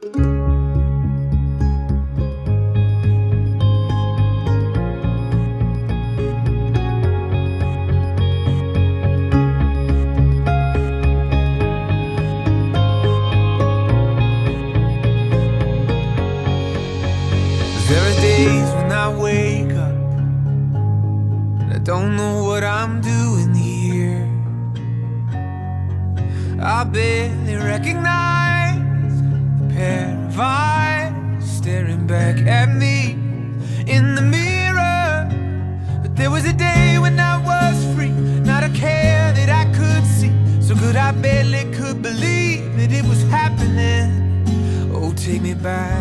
There are days when I wake up and I don't know what I'm doing here. I barely recognize the pair of eyes staring back at me in the mirror. But there was a day when I was free, not a care that I could see. So good I barely could believe that it was happening. Oh, take me back